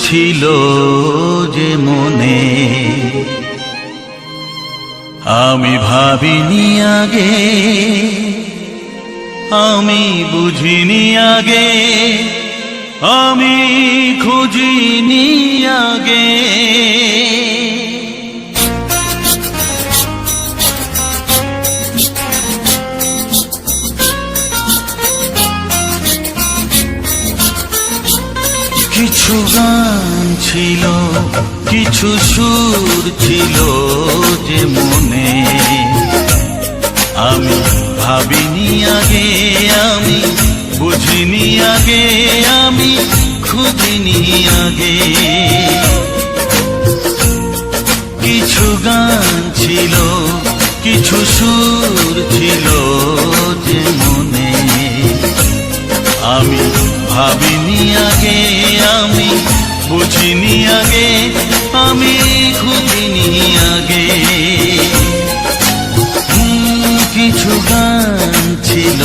ছিল যে মনে, আমি ভাবিনি আগে, আমি বুঝিনি আগে, আমি খুঁজিনি আগে। কিছু গান ছিল, কিছু সুর ছিল যে মনে, আমি ভাবিনি আগে, আমি বুঝিনি আগে, আমি খুঁজিনি আগে। কিছু গান ছিল, কিছু সুর ছিল যে মনে, আমি ভাবিনি আগে, আমি বুঝিনি আগে, আমি খুঁজিনি আগে। কিছু গান ছিল,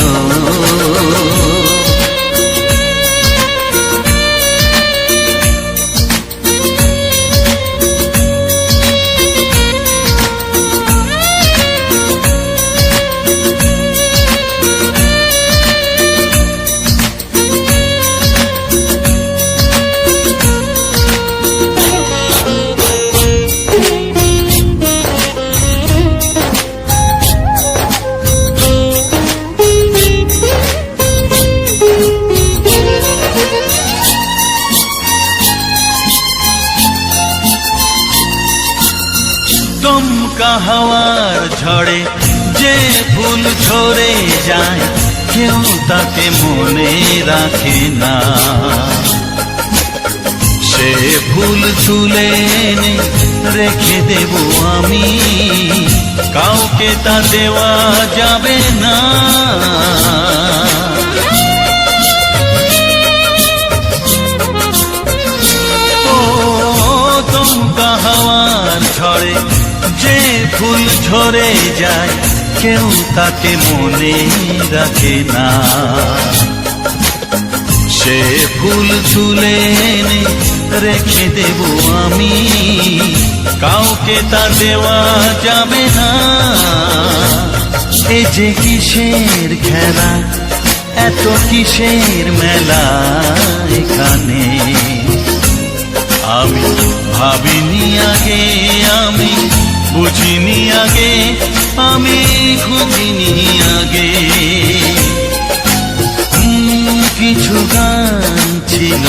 দমকা হাওয়ার ঝড়ে যে ফুল ঝরে যায়, কেউ তাকে মনে রাখে না। সে ফুল তুলে এনে রেখে দেব আমি, কাউকে তা দেওয়া যাবে না। ও দমকা হাওয়ার ঝড়ে যে ফুল ঝরে যায়, কেউ তাকে মনে রাখে না। সে ফুল তুলে এনে রেখে দেব আমি, কাউকে তা দেওয়া যাবে না। এ যে কিসের খেলা, এত কিসের মেলা এখানে, আমি ভাবিনি আগে, আমি বুঝিনি আগে, আমি খুঁজিনি আগে। কিছু গান ছিল,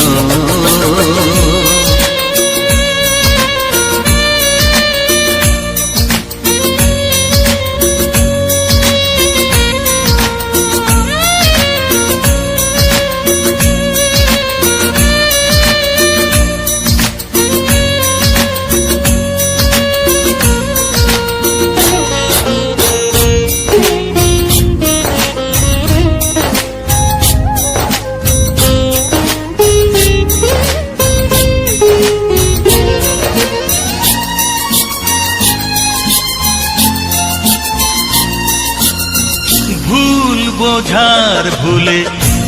বোঝার ভুলে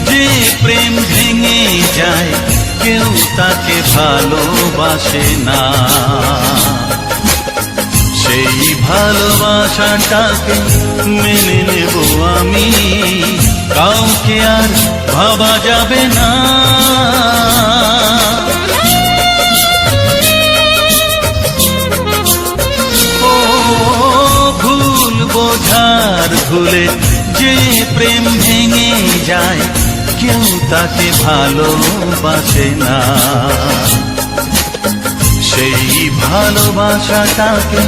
যে প্রেম ভেঙে যায়, কেউ তাকে ভালোবাসে না। সেই ভালোবাসাটাকে মেনে নেব আমি, কাউকে আর ভাবা যাবে না। ও ভুল বোঝার ভুলে যে প্রেম ভেঙে যায়, কেউ তাকে ভালোবাসে না। সেই ভালোবাসাটাকে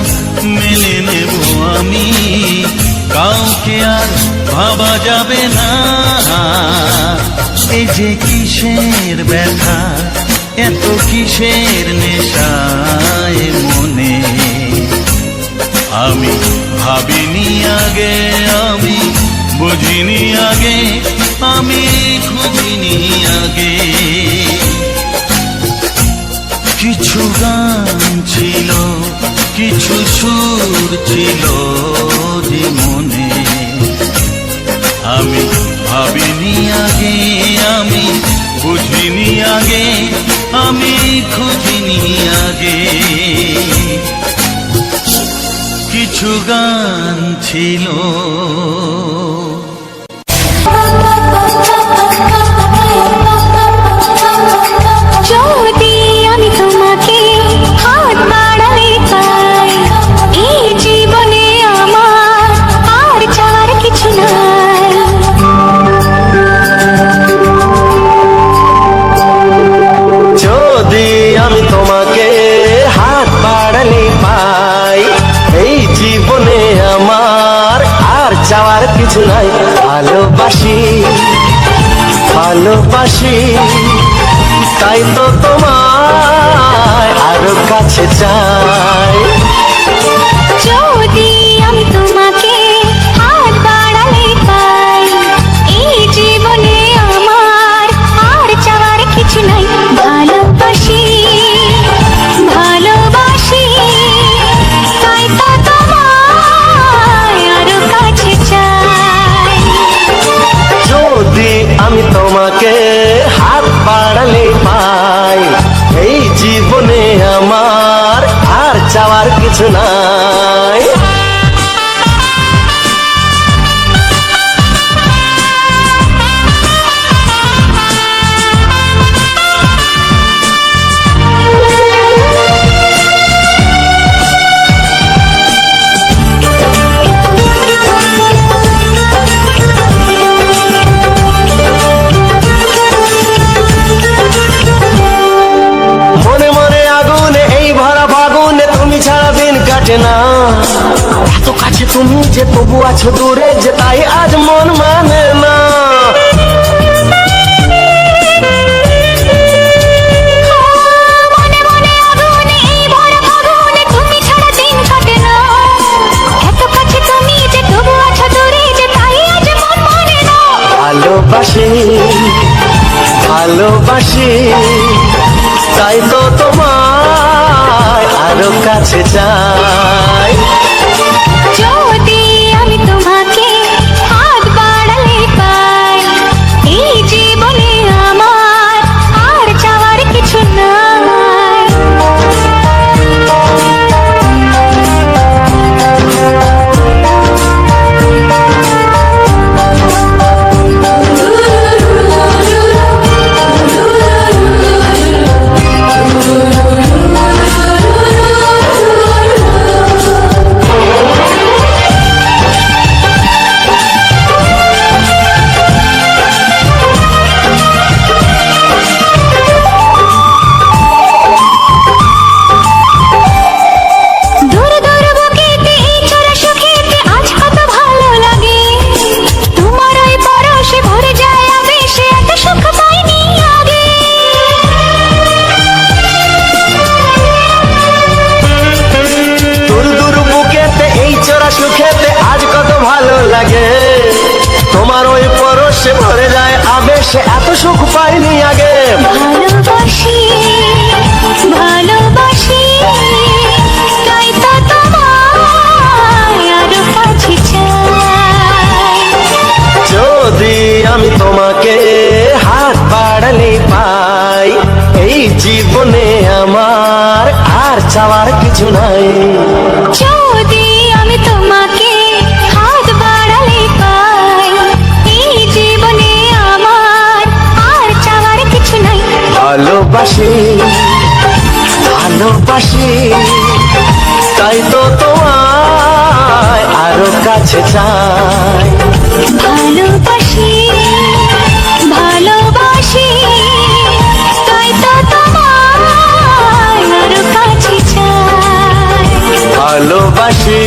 মেনে নেব আমি, কাউকে আর ভাবা যাবে না। এই যে কিসের ব্যথা, এত কিসের নেশায় মনে, আমি ভাবিনি আগে, আমি বুঝিনি আগে, আমি খুঁজিনি আগে। কিছু গান ছিল, কিছু সুর ছিল যে মনে, আমি ভাবিনি আগে, আমি বুঝিনি আগে, আমি খুঁজিনি আগে। কিছু গান ছিল যদি আমি তোমাকে হাত বাড়ালে পাই, এই জীবনে আমার আর চাওয়ার কিছু নাই। যদি আমি তোমাকে হাত বাড়ালে পাই, এই জীবনে আমার আর চাওয়ার কিছু নাই। ভালোবাসি ভালোবাসি তাই তো তোমায় আরো কাছে চাই। যদি আমি তোমাকে হাত বাড়ালে পাই, এই জীবনে আমার আর চাওয়ার কিছু নাই। ভালোবাসি ভালোবাসি তাই তো তোমায় আরো কাছে চাই। যদি আমি তোমাকে হাত বাড়ালে পাই, এই জীবনে আমার আর চাওয়ার কিছু নাই। মনে মনে আগুনে এই ভরা ফাগুনে তুমি ছাড়া দিন কাটে না। এত কাছে তুমি যে তবু আছো দূরে, যে তাই আজ মন মানে না। মনে মনে আগুনে এই ভরা ফাগুনে তুমি ছাড়া দিন কাটে না। এত কাছে তুমি যে তবু আছো দূরে, যে তাই আজ মন মানে না। ভালোবাসি ভালোবাসি তাই তো তোমায় আরো কাছে চাই। যদি আমি তোমাকে হাত বাড়ালে পাই, এই জীবনে আমার আর চাওয়ার কিছু নাই। দূর দূর বুকেতে এই চোরা সুখেতে আজ কত ভালো লাগে। তোমার ওই পরশে ভরে যায় আবেশে, এত সুখ পাইনি আগে। দূর দূর বুকেতে এই চোরা সুখেতে আজ কত ভালো লাগে। তোমার ওই পরশে ভরে যায় আবেশে, এত সুখ পাইনি আগে। ভালোবাসি ভালোবাসি তাই তো তোমায় আরো কাছে চাই। যদি আমি তোমাকে হাত বাড়ালে পাই, এই জীবনে আমার আর চাওয়ার কিছু নাই। যদি আমি তোমাকে হাত বাড়ালে পাই, এই জীবনে আমার আর চাওয়ার কিছু নাই। ভালোবাসি ভালোবাসি তাই তো তোমায় আরো কাছে চাই। ভালোবাসি ভালোবাসি তাই তো তোমায় আরো কাছে চাই। ভালোবাসি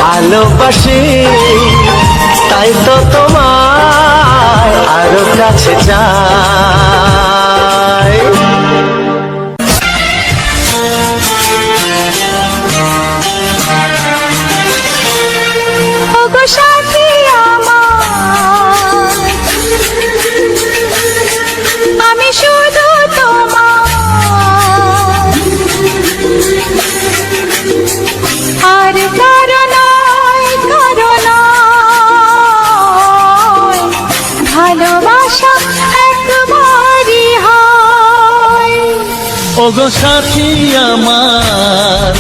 ভালোবাসি তাই তো তোমায় আরো কাছে চাই। ওগো সাথী আমার, আমি শুধু তোমার, আর কারো নয় কারো নয়। ভালোবাসা একবার ওগো সাথী আমার,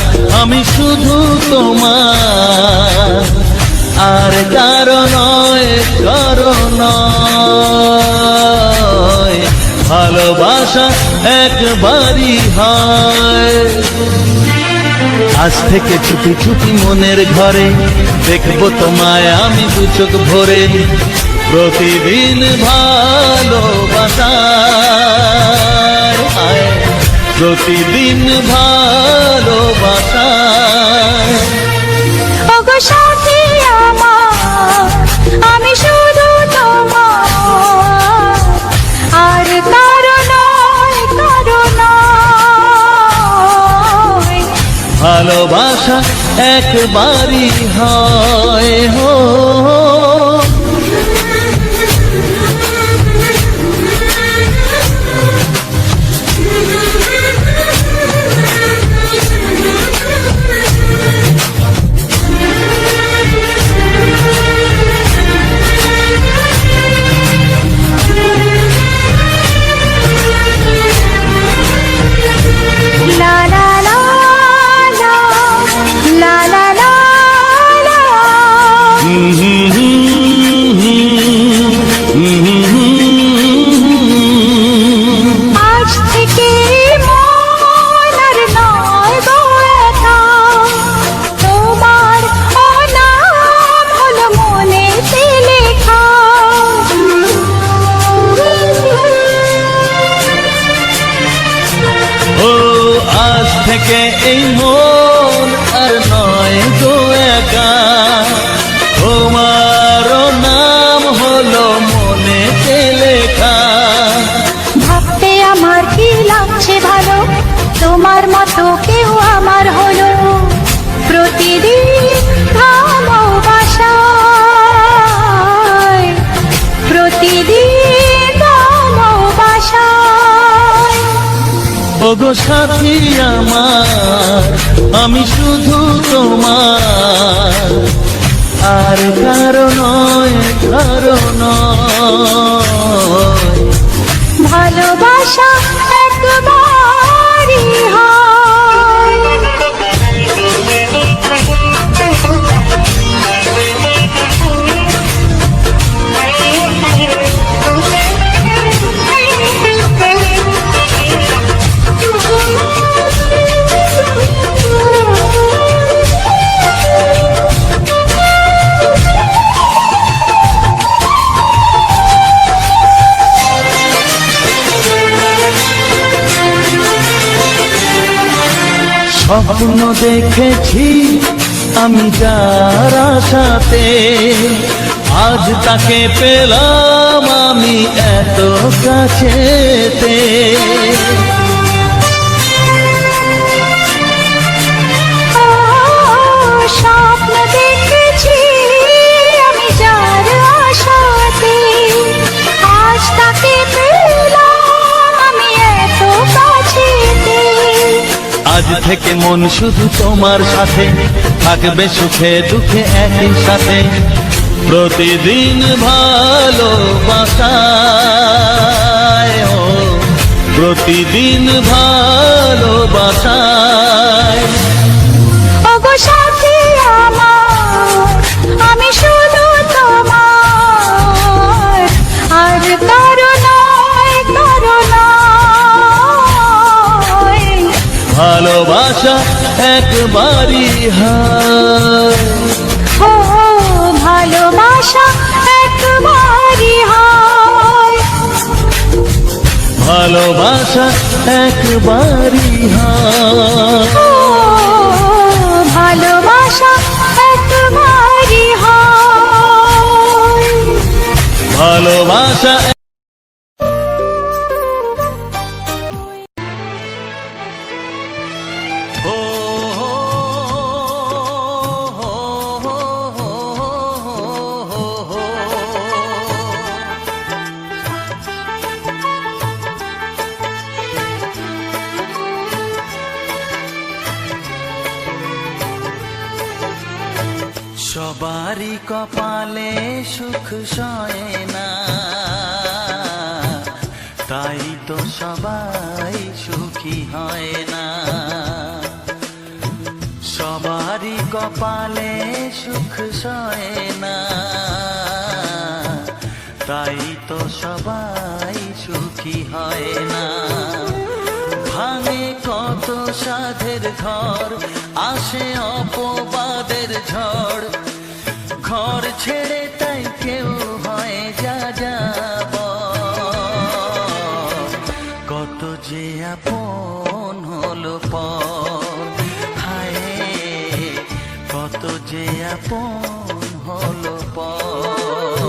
আমি শুধু তোমার, আর কারো নয়, কারো নয়। ভালোবাসা একবারই হয়। আজ থেকে চুপি চুপি মনের ঘরে দেখবো তোমায় আমি দু চোখ ভরে। প্রতিদিন ভালোবাসা, প্রতিদিন ভালোবাসা। ওগো সাথী আমার, আমি শুধু তোমার, আর কারো নয়, কারো নয়। ভালোবাসা একবারই হয় হো। লা লা লা লা, লা লা লা লা। আজ থেকে মন আর নয় গো একা, তোমার নাম হলো মনেতে লেখা। ও আজ থেকে এই মন আর নয় গো একা, তোমারও নাম হলো মনেতে লেখা। ভাবতে আমার কি লাগছে ভালো, তোমার মতো কেউ আমার হলো। প্রতিদিন ভালোবাসায়, প্রতিদিন ভালোবাসায়। ওগো সাথী আমার, আমি শুধু তোমার, আর কারো নয়, কারো নয়। ভালোবাসা একবারই হয়। স্বপ্ন দেখেছি আমি যার আশাতে, আজ তাকে পেলাম আমি এত কাছেতে। স্বপ্ন দেখেছি আমি যার আশাতে, আজ তাকে পেলাম আমি এত কাছেতে। আজ থেকে মন শুধু তোমার সাথে, থাকবে সুখে দুঃখে একই সাথে। প্রতিদিন ভালোবাসায়, ও প্রতিদিন ভালোবাসায়। ওগো সাথী আমার, আমি শুধু তোমার, আর কারো নয়, কারো নয়। ভালোবাসা একবারই হয়। ও ভালোবাসা একবারই হয়। ভালোবাসা একবারই হয়। ও ভালোবাসা একবারই হয়। ভালোবাসা সবারই কপালে সুখ সয় না, তাই তো সবাই সুখী সুখী হয় না। সবারই কপালে সুখ সয় না, তাই তো সবাই সুখী হয় না। ভাঙে কত সাধের ঘর, আসে অপবাদের ঝড়, ঘর ছেড়ে তাই কেউ হয় যা যাব। কত যে আপন হলো পর, হায় কত যে আপন হলো পর।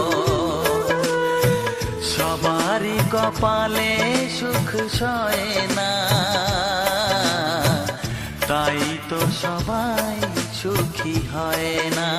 সবারই কপালে সুখ সয় না, তাই তো সবাই সুখী হয় না।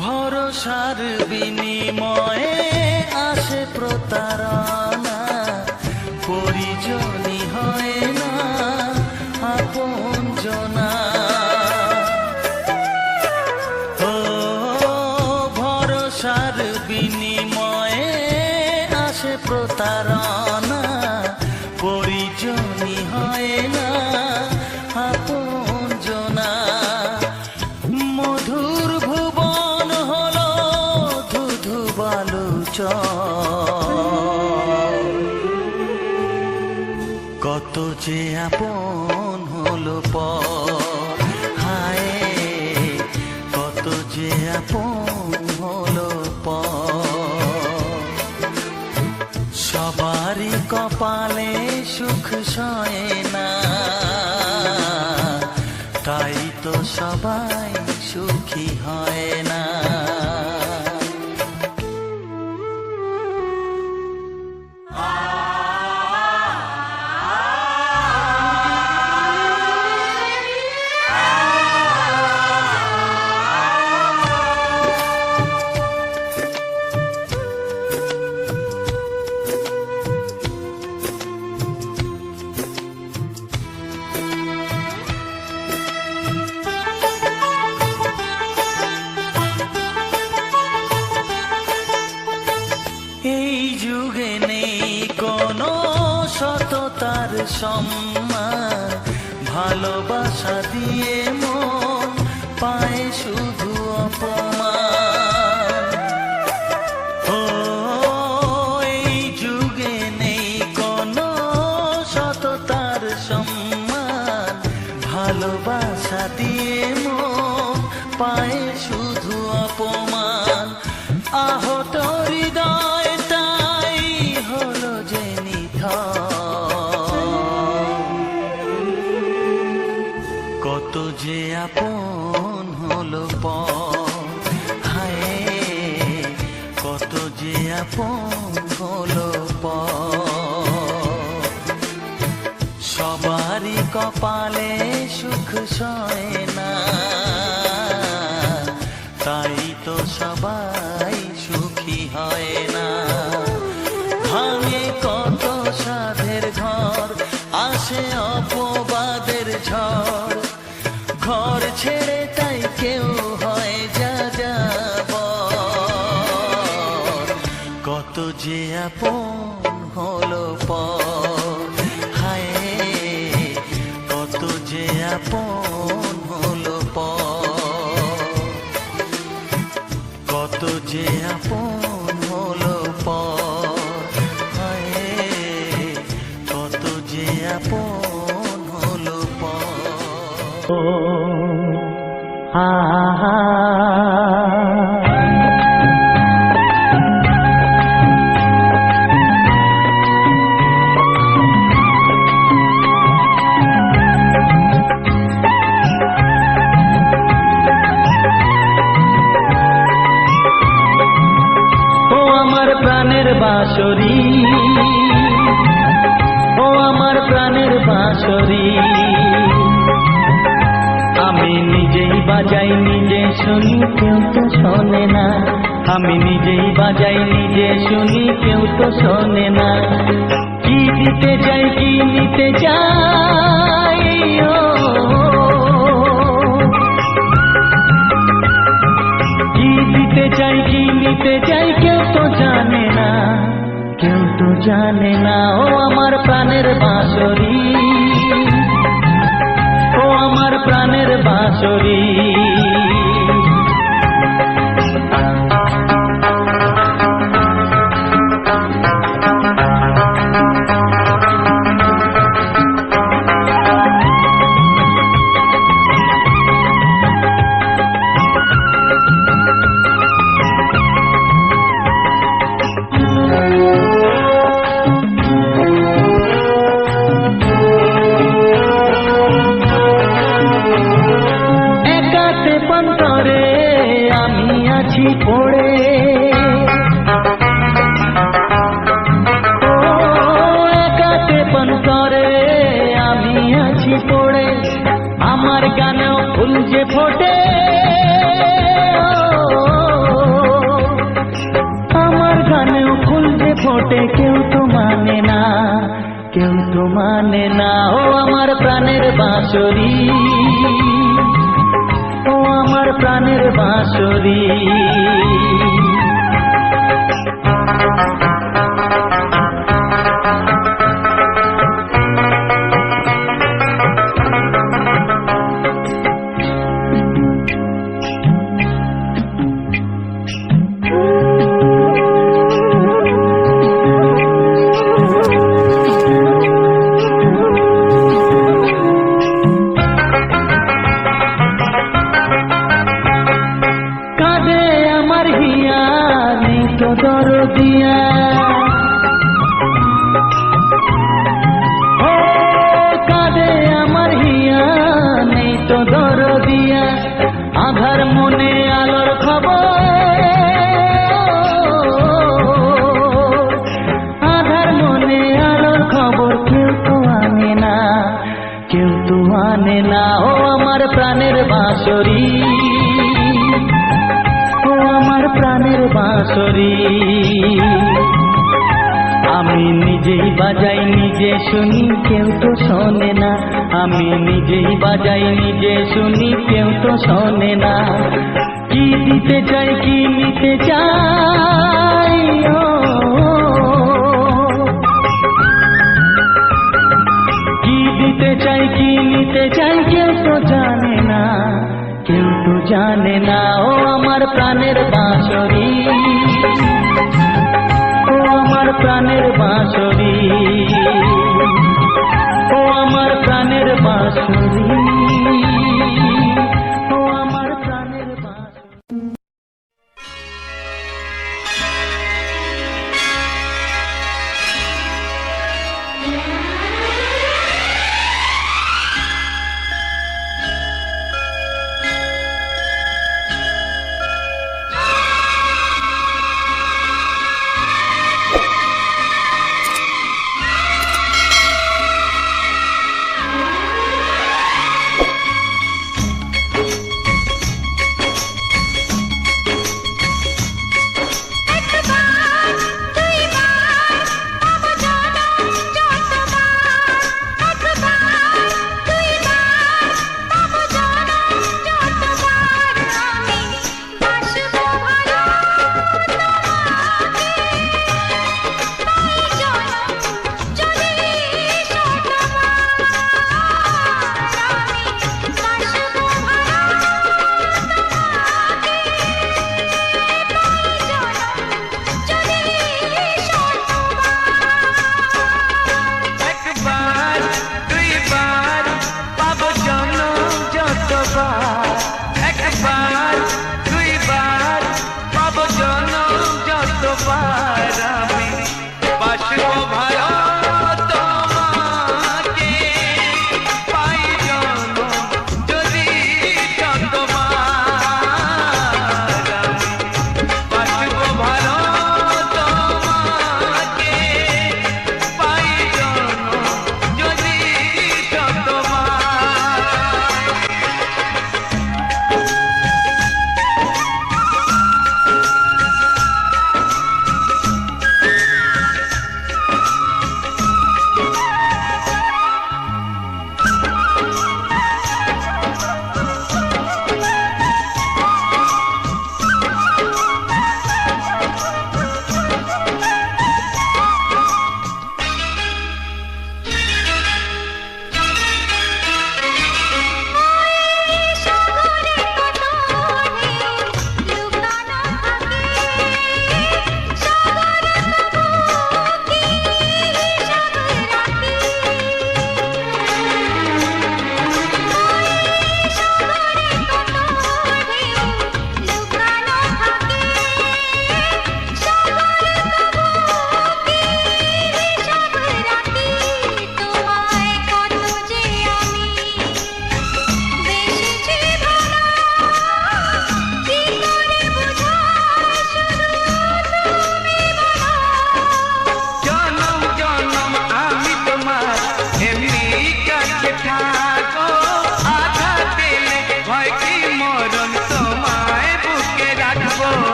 ভরসার বিনিময়ে আসে প্রতারণা, পরিজনই হয় না আপনজনা। ও ভরসার বিনিময়ে আসে প্রতারণা, পরিজনই হয় না আপনজনা। মধুর ভুবন হলো ধুধু বালুচর, কত যে আপন হলো পর, হায় কত যে আপন হলো পর। সবারই কপালে সুখ সয় না, তাই তো সবাই সুখী হয় না। এই যুগে নেই কোনো সততার সম্মান, ভালোবাসা দিয়ে মন পায় শুধু অপমান। ও এই যুগে নেই কোনো সততার সম্মান, ভালোবাসা দিয়ে মন পায় শুধু অপমান। আহত হৃদয় তাই হলো যে নিথর, কত যে আপন হলো পর, হায় কত যে আপন হলো পর। সবারই কপালে সুখ সয় না, তাই তো সবাই সুখী হয় না। ভাঙে কত সাধের ঘর, আসে অপবাদের ঝড়, ঘর ছেড়ে তাই কেউ হয় যা যাব। কত যে আপন হলো পর, হায় কত যে আপন হলো পর। কত যে আপন হলো পর, হায় কত যে আপন হলো পর। ও আমার প্রাণের বাঁশরী, বাজাই নিজে শুনি কেউ তো শোনে না, আমি নিজেই বাজাই নিজে শুনি কেউ তো শোনে না। কি দিতে চাই কি নিতে চাই ও, কি দিতে চাই কি নিতে চাই কেউ তো জানে না, কেউ তো জানে না। ও আমার প্রাণের বাঁশরি, ও আমার প্রাণের বাঁশরি। পড়ে ও একাতে পন্তরে আমি আছি পড়ে, আমার গানেও ফুল যে ফোটে, আমার গানেও ফুল যে ফোটে কেউ তো মানে না, কেউ তো মানে না। ও আমার প্রাণের বাঁশরি, ও আমার প্রাণের বাঁশরি। দরদিয়া ও কাঁদে আমার হিয়া, নেই তো দরদিয়া, আধার মনে আলোর খবর, আধার মনে আলোর খবর কেউ তো আনে না, কেউ তো আনে না। ও আমার প্রাণের বাঁশরি, ও আমার প্রাণের বাঁশরি। আমি নিজেই বাজাই নিজে শুনি কেউ তো শোনে না, আমি নিজেই বাজাই নিজে শুনি কেউ তো শোনে না। কি দিতে চাই কি নিতে চাই ও, কি দিতে চাই কি নিতে চাই কেউ তো জানে না, কেউ তো জানে না। ও আমার প্রাণের বাঁশরি, ও আমার প্রাণের বাঁশরি, ও আমার প্রাণের বাঁশরি, ও আমার প্রাণের বাঁশরি।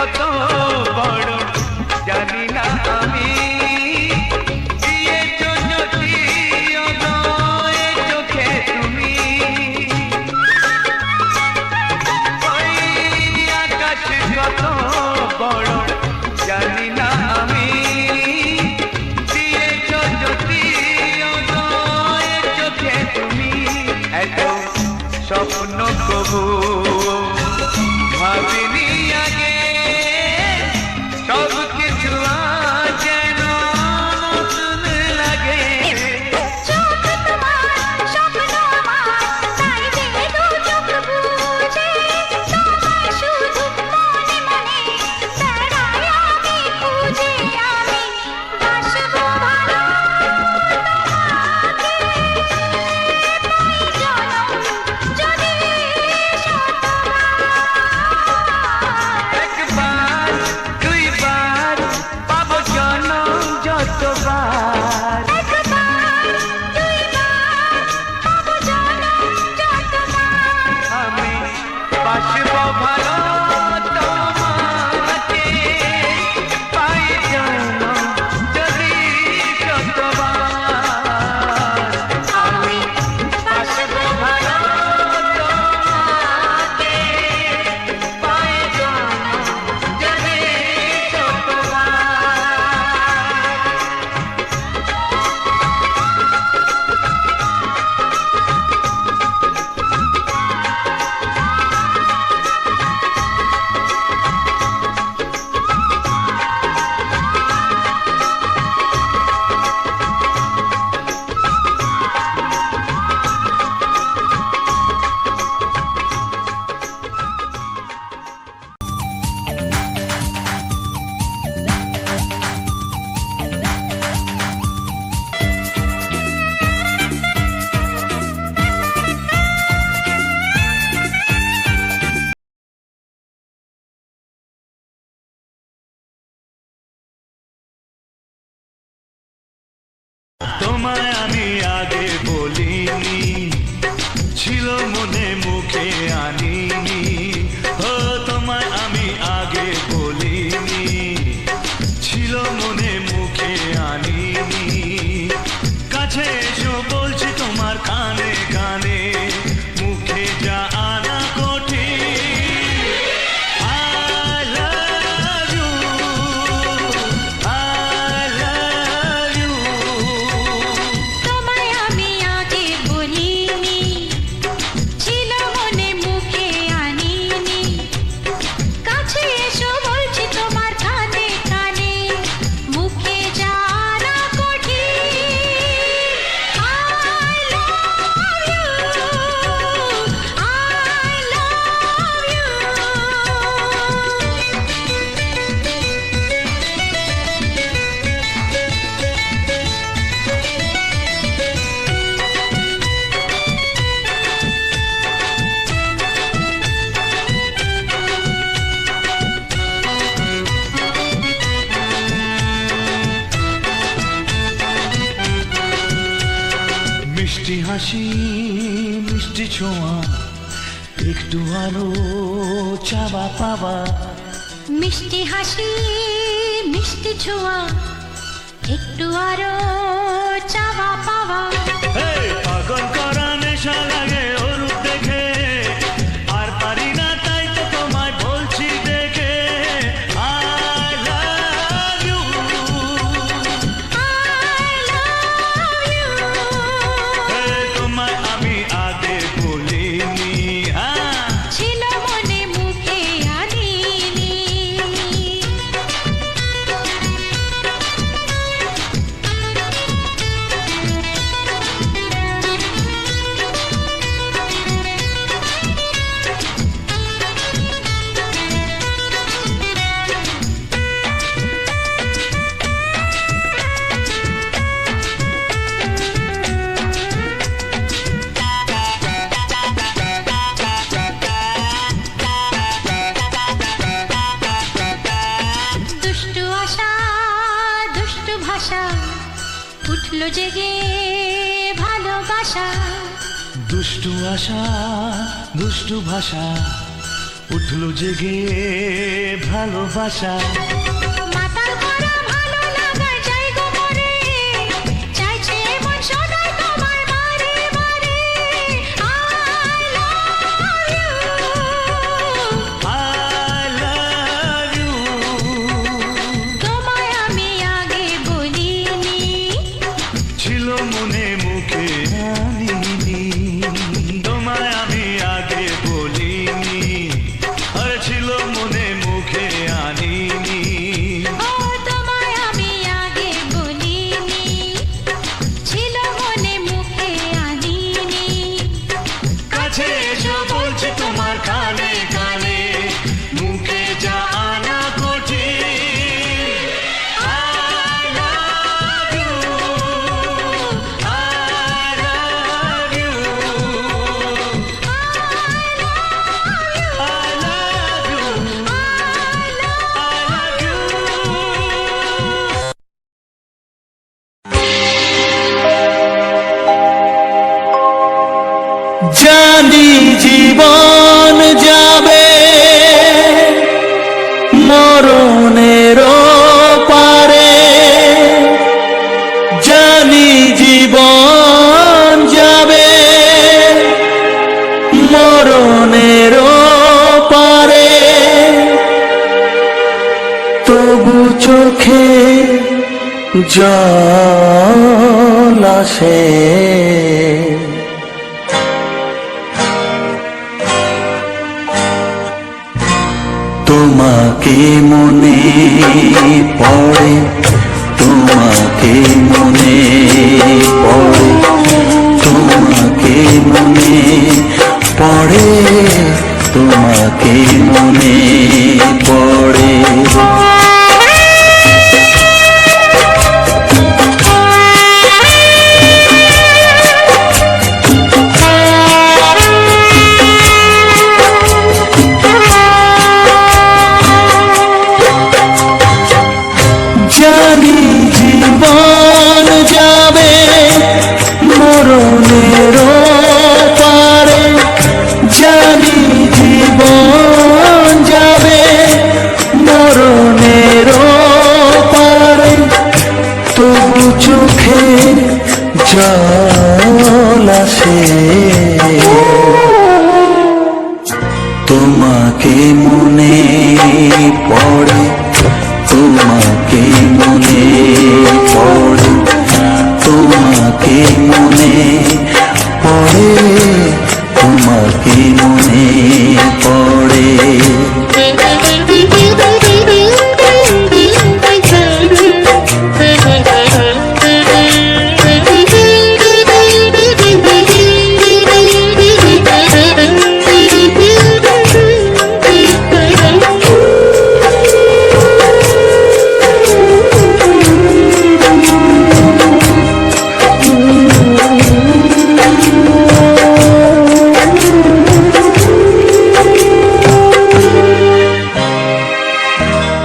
কত বড় জানি না আমি দিয়েছো যদি অদয় চোখে তুমি ওই আকাশ কত বড় জানি না আমি দিয়েছো যদি অদয় চোখে তুমি এত স্বপ্ন কবু ভাবিনি আগে সব কিছু আজ যেন নতুন লাগে চোখ তোমার স্বপ্ন আমার তাই যে দু চোখ বুঝে তোমায় শুধু মনে মনে বেড়াই আমি খুঁজে আমি বাসবো ভালো তোমাকে পাই জনম যদি একবার দুইবার পাবো জনম যতবার একবার দুইবার পাবো জনম যতবার আমি বাসবো ভালো তোমাকে পাই জনম যদি যতবার আমি বাসবো ভালো তোমাকে পাই জনম যদি যতবার তোমায় আমি আগে বলিনি, ছিল মনে মুখে আনিনি। ও তোমায় আমি আগে বলিনি, ছিল মনে মুখে আনিনি। কাছে এসো বলছি তোমার কানে কানে, মুখে যা আনা কঠিন। I love you, I love you। তোমায় আমি আগে বলিনি, ছিল মনে মুখে আনিনি। কাছে এসো বলছি তোমার কানে কানে, মুখে জানা কঠিন। I love you, I love you। মিষ্টি হাসি মিষ্টি ছোঁয়া, একটু আলো চাওয়া পাওয়া। মিষ্টি হাসি মিষ্টি ছোঁয়া, একটু আরো চাওয়া পাওয়া। এই পাগল করা নেশা লাগে ওর রূপ দেখে, আর পারি না তাই তো তোমায় বলছি দেখে। I love you, I love you। এই তোমায় আমি আগে বলিনি। ছিল মনে মুখে আনিনি। দুষ্টু আশা দুষ্টু ভাষা, উঠলো জেগে ভালোবাসা। দুষ্টু আশা দুষ্টু ভাষা, উঠলো জেগে ভালোবাসা মাতাল করা ভালো লাগার জায়গা মরে চাইছে মন শোনাই তোমার বারে বারে I love you I love you তোমায় আমি আগে বলিনি ছিল মনে মুখে আনিনি তোমায় আমি আগে বলিনি আর ছিল মনে মুখে আনিনি ও তোমায় আমি আগে বলিনি ছিল মনে মুখে আনিনি কাছে এসো বলছি তোমার কানে কানে মুখে যা আনা কঠিন I love you I love you I love you I love you জানি জীবন যাবে মরণের পারে জানি জীবন যাবে মরণের পারে তবু চোখে জল আসে তোমাকে মনে পড়ে তোমাকে মনে পড়ে তোমাকে মনে পড়ে তোমাকে মনে পড়ে জানি জীবন যাবে মরণের পারে জানি জীবন যাবে মরণের পারে তবু চোখে জল আসে তোমাকে মনে পড়ে তোমাকে মনে পড়ে তোমাকে মনে পড়ে তোমাকে মনে পড়ে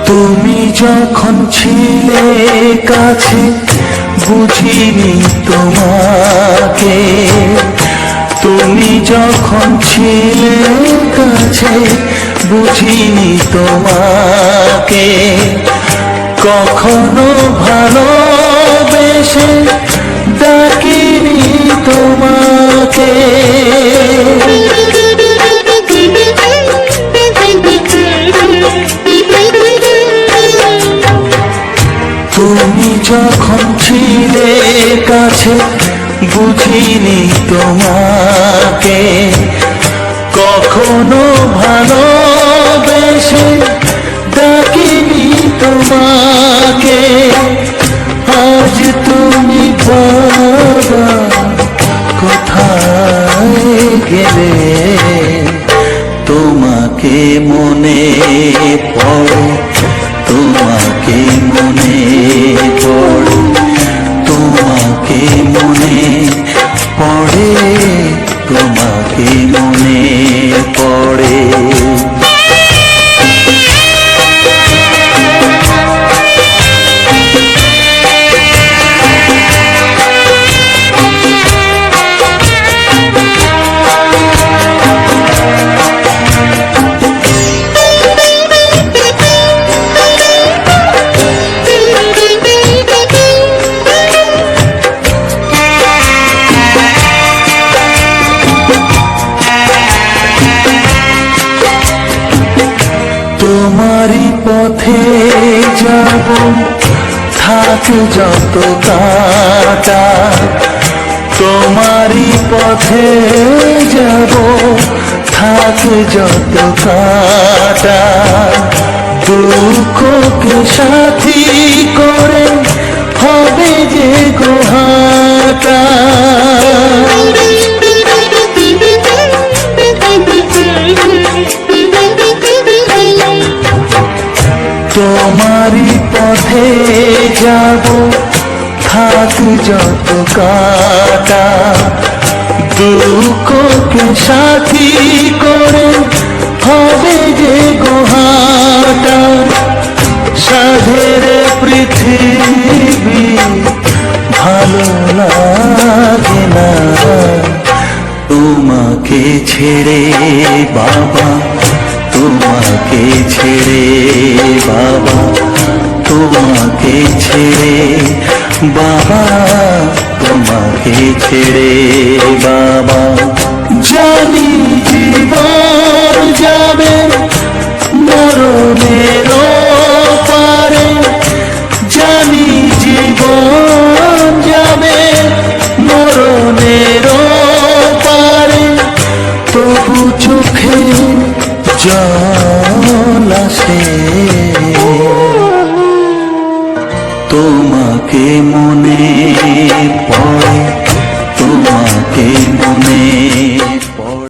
তুমি যখন ছিলে কাছে বুঝিনি তোমাকে তুমি যখন ছিলে কাছে বুঝিনি তোমাকে কখনো ভালোবেসে ডাকিনি তোমাকে তুমি যখন ছিলে কাছে বুঝিনি তোমাকে কখনো ভালোবেসে ডাকিনি তোমাকে আজ তুমি বাবা কোথায় গেলে তোমাকে মনে পড়ে তোমাকে মনে পড়ে তোমাকে মনে পড়ে তোমাকে মনে পড়ে যাব থাক যত কাটা, তোমারই পথে যাব থাক যত কাটা, দুঃখকে সাথী করে হবে যে গোহাটা। তোমারই পথে যাব থাক যত কাটা, দুঃখকে সাথী করে হবে যে গোহাটা। সাধের পৃথিবী ভালো লাগে না তোমাকে ছেড়ে বাবা, তোমাকে ছেড়ে বাবা, তোমাকে ছেড়ে বাবা, তোমাকে ছেড়ে বাবা। জানি জীবন যাবে মরণের পারে, জানি জীবন যাবে মরণের পারে, তবু চোখে জল আসে তোমাকে মনে পড়ে, তোমাকে মনে পড়ে।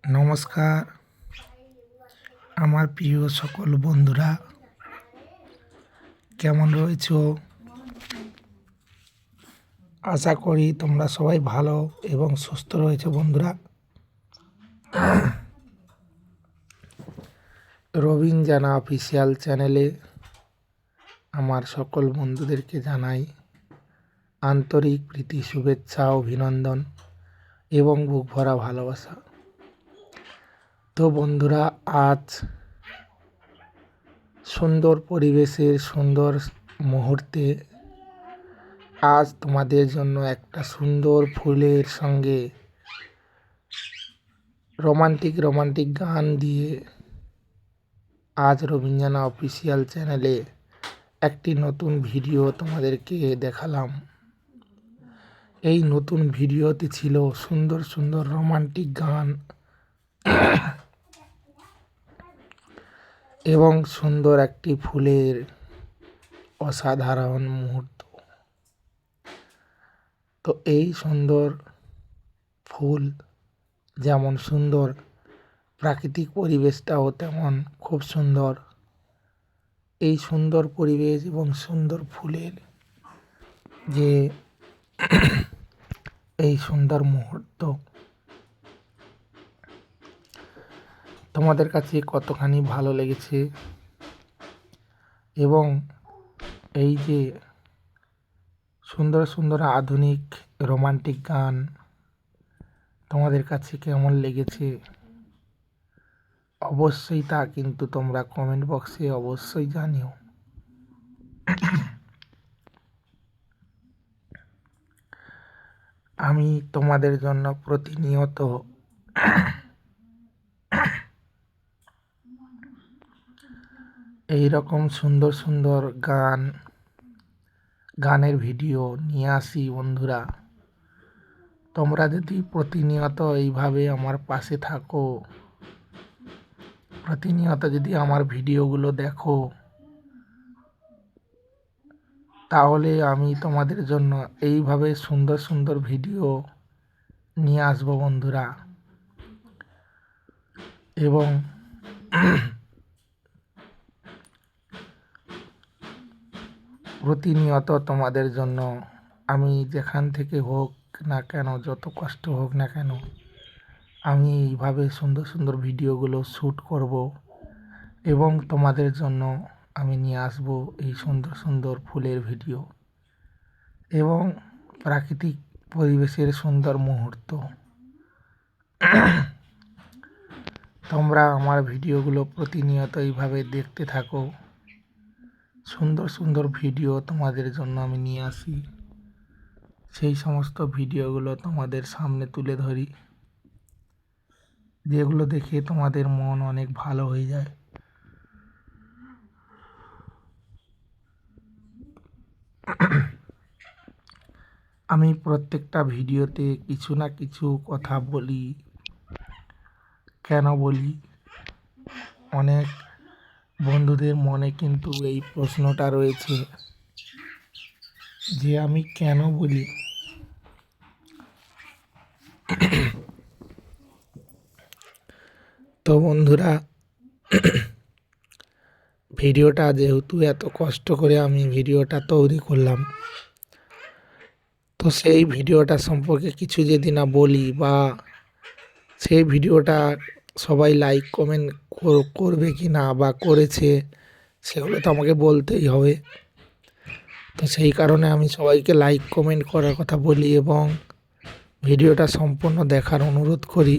নমস্কার আমার প্রিয় সকল বন্ধুরা, কেমন রয়েছো? আশা করি তোমরা সবাই ভালো এবং সুস্থ রয়েছো বন্ধুরা। রবিন জানা অফিসিয়াল চ্যানেলে আমার সকল বন্ধুদেরকে জানাই আন্তরিক প্রীতি, শুভেচ্ছা, অভিনন্দন এবং বুক ভরা ভালোবাসা। তো বন্ধুরা, আজ সুন্দর পরিবেশের সুন্দর মুহূর্তে আজ তোমাদের জন্য একটা সুন্দর ফুলের সঙ্গে রোমান্টিক গান দিয়ে আজ রবীন্দ্রনাথ অফিসিয়াল চ্যানেলে একটি নতুন ভিডিও তোমাদেরকে দেখালাম। এই নতুন ভিডিওতে ছিল সুন্দর সুন্দর রোমান্টিক গান এবং সুন্দর একটি ফুলের অসাধারণ মুহূর্ত। তো এই সুন্দর ফুল যেমন সুন্দর, প্রাকৃতিক পরিবেশটাও তেমন খুব সুন্দর। এই সুন্দর পরিবেশ এবং সুন্দর ফুলের যে এই সুন্দর মুহূর্ত তোমাদের কাছে কতখানি ভালো লেগেছে এবং এই যে সুন্দর সুন্দর আধুনিক রোমান্টিক গান তোমাদের কাছে কেমন লেগেছে অবশ্যই তা কিন্তু তোমরা কমেন্ট বক্সে অবশ্যই জানিও। আমি তোমাদের জন্য প্রতিনিয়ত এই রকম সুন্দর সুন্দর গানের ভিডিও নিয়ে আসি বন্ধুরা। তোমরা যদি প্রতিনিয়ত এইভাবে আমার পাশে থাকো, প্রতিনিয়ত যদি আমার ভিডিওগুলো দেখো, তাহলে আমি তোমাদের জন্য এইভাবে সুন্দর সুন্দর ভিডিও নিয়ে আসবো বন্ধুরা। এবং প্রতিনিয়ত তোমাদের জন্য আমি যেখান থেকে হোক না কেন, যত কষ্ট হোক না কেন, আমি এইভাবে সুন্দর সুন্দর ভিডিওগুলো শ্যুট করব এবং তোমাদের জন্য আমি নিয়ে আসব এই সুন্দর সুন্দর ফুলের ভিডিও এবং প্রাকৃতিক পরিবেশের সুন্দর মুহূর্ত। তোমরা আমার ভিডিওগুলো প্রতিনিয়ত এইভাবে দেখতে থাকো। সুন্দর সুন্দর ভিডিও তোমাদের জন্য আমি নিয়ে আসি, সেই সমস্ত ভিডিওগুলো তোমাদের সামনে তুলে ধরি যেগুলো দেখে তোমাদের মন অনেক ভালো হয়ে যায়। আমি প্রত্যেকটা ভিডিওতে কিছু না কিছু কথা বলি। কেন বলি? অনেক বন্ধুদের মনে কিন্তু এই প্রশ্নটা রয়েছে যে আমি কেন বলি। তো বন্ধুরা, ভিডিওটা যেহেতু এত কষ্ট করে আমি ভিডিওটা তৈরি করলাম, তো সেই ভিডিওটা সম্পর্কে কিছু যদি না বলি বা সেই ভিডিওটা সবাই লাইক কমেন্ট করবে কি না বা করেছে, সেগুলো তো আমাকে বলতেই হবে। তো সেই কারণে আমি সবাইকে লাইক কমেন্ট করার কথা বলি এবং ভিডিওটা সম্পূর্ণ দেখার অনুরোধ করি,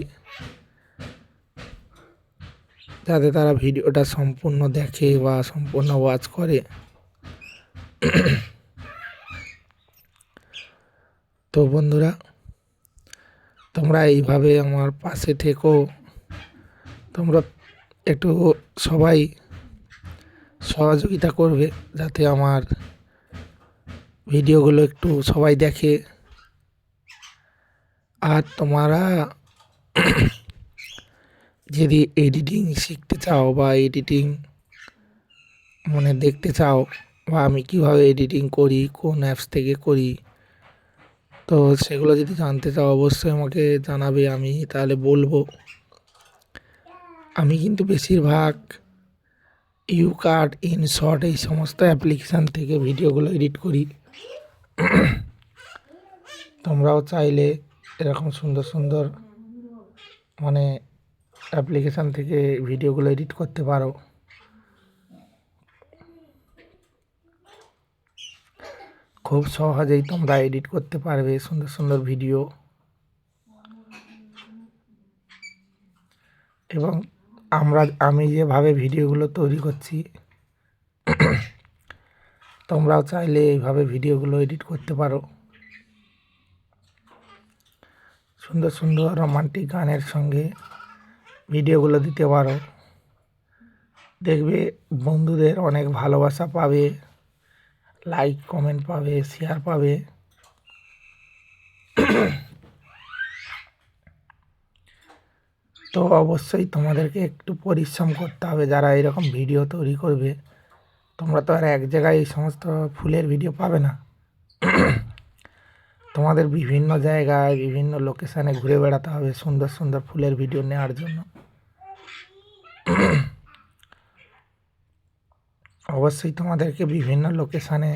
যাতে তারা ভিডিওটা সম্পূর্ণ দেখে বা সম্পূর্ণ ওয়াচ করে। তো বন্ধুরা, তোমরা এইভাবে আমার পাশে থেকো। তোমরা একটু সবাই সহযোগিতা করবে যাতে আমার ভিডিওগুলো একটু সবাই দেখে। আর তোমরা যদি এডিটিং শিখতে চাও বা এডিটিং মানে দেখতে চাও, বা আমি কিভাবে এডিটিং করি, কোন অ্যাপস থেকে করি, তো সেগুলো যদি জানতে চাও অবশ্যই আমাকে জানাবে, আমি তাহলে বলবো। আমি কিন্তু বেশিরভাগ ইউকাট, ইনশট এই সমস্ত অ্যাপ্লিকেশান থেকে ভিডিওগুলো এডিট করি। তোমরাও চাইলে এরকম সুন্দর সুন্দর মানে অ্যাপ্লিকেশান থেকে ভিডিওগুলো এডিট করতে পারো। খুব সহজেই তোমরা এডিট করতে পারবে সুন্দর সুন্দর ভিডিও। এবং আমি যেভাবে ভিডিওগুলো তৈরি করছি, তোমরাও চাইলে এইভাবে ভিডিওগুলো এডিট করতে পারো। সুন্দর সুন্দর রোমান্টিক গানের সঙ্গে ভিডিওগুলো দিতে পারো। দেখবে বন্ধুদের অনেক ভালোবাসা পাবে, লাইক কমেন্ট পাবে, শেয়ার পাবে। তো অবশ্যই তোমাদেরকে একটু পরিশ্রম করতে হবে যারা এরকম ভিডিও তৈরি করবে। তোমরা তো আর এক জায়গায় এই সমস্ত ফুলের ভিডিও পাবে না। তোমাদের বিভিন্ন জায়গায় বিভিন্ন লোকেশানে ঘুরে বেড়াতে হবে সুন্দর সুন্দর ফুলের ভিডিও নেওয়ার জন্য। অবশ্যই তোমাদেরকে বিভিন্ন লোকেশানে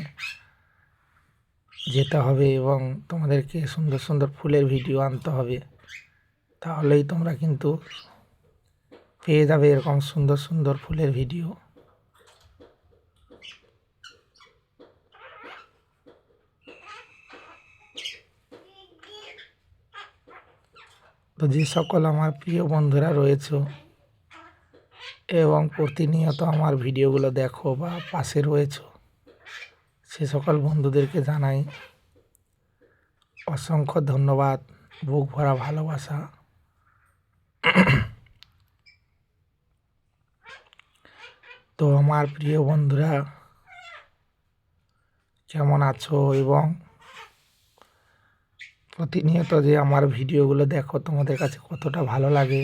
যেতে হবে এবং তোমাদেরকে সুন্দর সুন্দর ফুলের ভিডিও আনতে হবে। তাহলেই তোমরা কিন্তু পেয়ে যাবে এরকম সুন্দর সুন্দর ফুলের ভিডিও। তো যে সকল আমার প্রিয় বন্ধুরা রয়েছে এবং প্রতিনিয়ত আমার ভিডিওগুলো দেখো বা পাশে রয়েছে, সে সকল বন্ধুদেরকে জানাই অসংখ্য ধন্যবাদ, বুক ভরা ভালোবাসা। তো আমার প্রিয় বন্ধুরা কেমন আছো এবং প্রতিনিয়ত যে আমার ভিডিওগুলো দেখো তোমাদের কাছে কতটা ভালো লাগে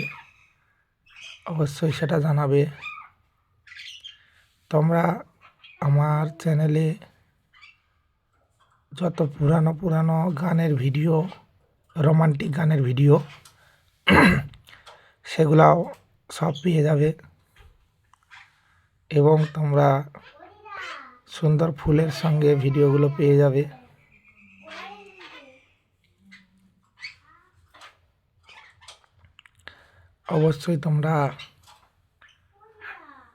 অবশ্যই সেটা জানাবে। তোমরা আমার চ্যানেলে যত পুরানো পুরানো গানের ভিডিও, রোমান্টিক গানের ভিডিও, সেগুলাও সব পেয়ে যাবে এবং তোমরা সুন্দর ফুলের সঙ্গে ভিডিওগুলো পেয়ে যাবে। অবশ্যই তোমরা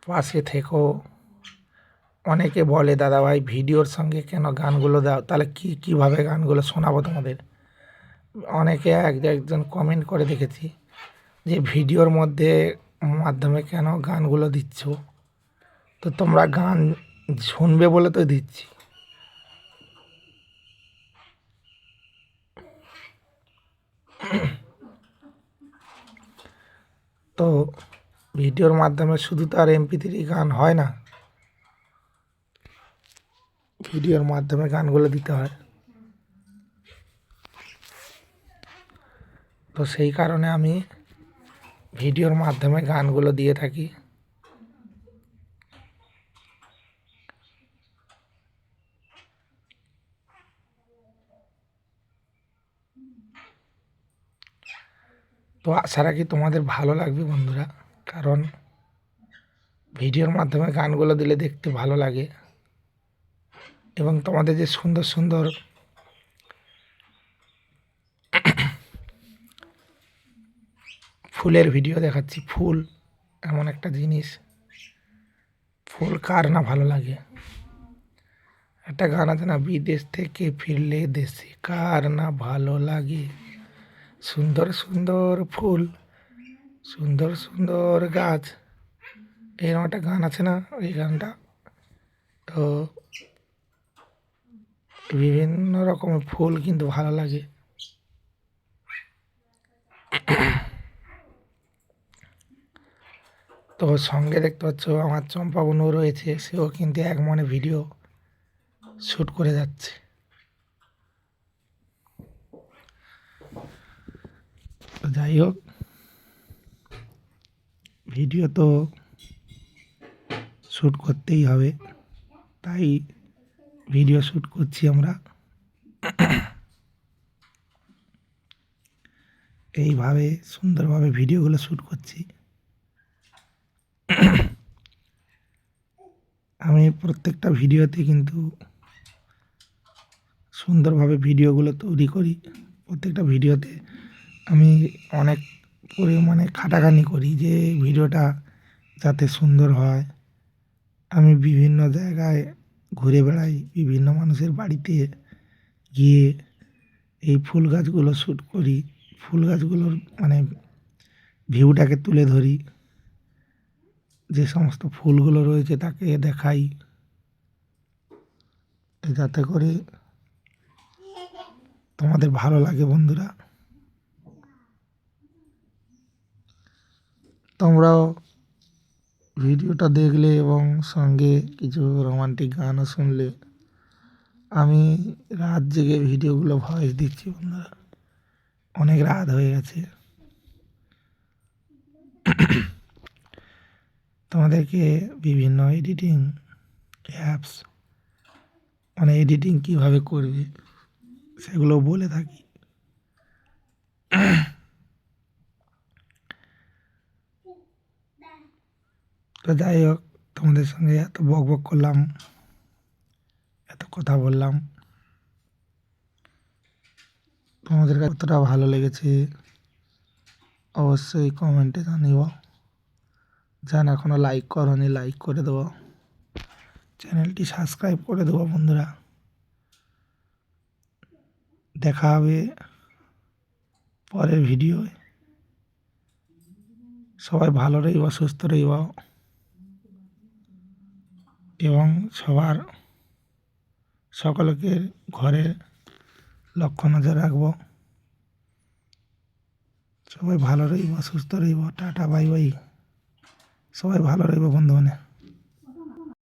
পাশে থেকো। অনেকে বলে দাদা ভাই ভিডিওর সঙ্গে কেন গানগুলো দাও, তাহলে কীভাবে গানগুলো শোনাবো তোমাদের। অনেকে একজন কমেন্ট করে দেখেছি যে ভিডিওর মাধ্যমে কেন গানগুলো দিচ্ছ। তো তোমরা গান শুনবে বলে তো দিচ্ছি। তো ভিডিওর মাধ্যমে শুধু তো আর MP3 গান হয় না, ভিডিওর মাধ্যমে গানগুলো দিতে হয়। তো সেই কারণে আমি ভিডিওর মাধ্যমে গানগুলো দিয়ে থাকি। তো আশা রাখি তোমাদের ভালো লাগবে বন্ধুরা, কারণ ভিডিওর মাধ্যমে গানগুলো দিলে দেখতে ভালো লাগে। এবং তোমাদের যে সুন্দর সুন্দর ফুলের ভিডিও দেখাচ্ছি, ফুল এমন একটা জিনিস, ফুল কার না ভালো লাগে। একটা গান আছে না, বিদেশ থেকে ফিরলে দেশে কার না ভালো লাগে, সুন্দর সুন্দর ফুল, সুন্দর সুন্দর গাছ, এরকম একটা গান আছে না, ওই গানটা। তো বিভিন্ন রকমের ফুল কিন্তু ভালো লাগে। তো সঙ্গে দেখতে পাচ্ছ আমার চম্পা বোনও রয়েছে, সেও কিন্তু এক মনে ভিডিও শ্যুট করে যাচ্ছে। তো যাই হোক, ভিডিও তো শ্যুট করতেই হবে, তাই ভিডিও শ্যুট করছি আমরা। এইভাবে সুন্দরভাবে ভিডিওগুলো শ্যুট করছি। আমি প্রত্যেকটা ভিডিওতে কিন্তু সুন্দরভাবে ভিডিওগুলো তৈরি করি। প্রত্যেকটা ভিডিওতে আমি অনেক পরিমাণে খাটাখাটনি করি যে ভিডিওটা যাতে সুন্দর হয়। আমি বিভিন্ন জায়গায় ঘুরে বেড়াই, বিভিন্ন মানুষের বাড়িতে গিয়ে এই ফুল গাছগুলো শ্যুট করি, ফুল গাছগুলোর মানে ভিউটাকে তুলে ধরি, যে সমস্ত ফুলগুলো রয়েছে তাকে দেখাই, যাতে করে তোমাদের ভালো লাগে বন্ধুরা। তোমরাও ভিডিওটা দেখলে এবং সঙ্গে কিছু রোমান্টিক গানও শুনলে। আমি রাত জেগে ভিডিওগুলো ভয়েস দিচ্ছি বন্ধুরা, অনেক রাত হয়ে গেছে। তোমাদেরকে বিভিন্ন এডিটিং অ্যাপস, মানে এডিটিং কীভাবে করবে সেগুলো বলে থাকি। তো যাই হোক, তোমাদের সঙ্গে এত বক বক করলাম, এত কথা বললাম, তোমাদের কতটা ভালো লেগেছে অবশ্যই কমেন্টে জানিও। যারা এখনও লাইক করোনি লাইক করে দেবো, চ্যানেলটি সাবস্ক্রাইব করে দেবো বন্ধুরা। দেখা হবে পরের ভিডিওয়। সবাই ভালো রইব, সুস্থ রইব এবং সবার সকলকে ঘরে লক্ষ্য নজর রাখবো। সবাই ভালো রইব, সুস্থ রইব। Tata, bye bye. সবাই ভালো রইব বন্ধুগণ।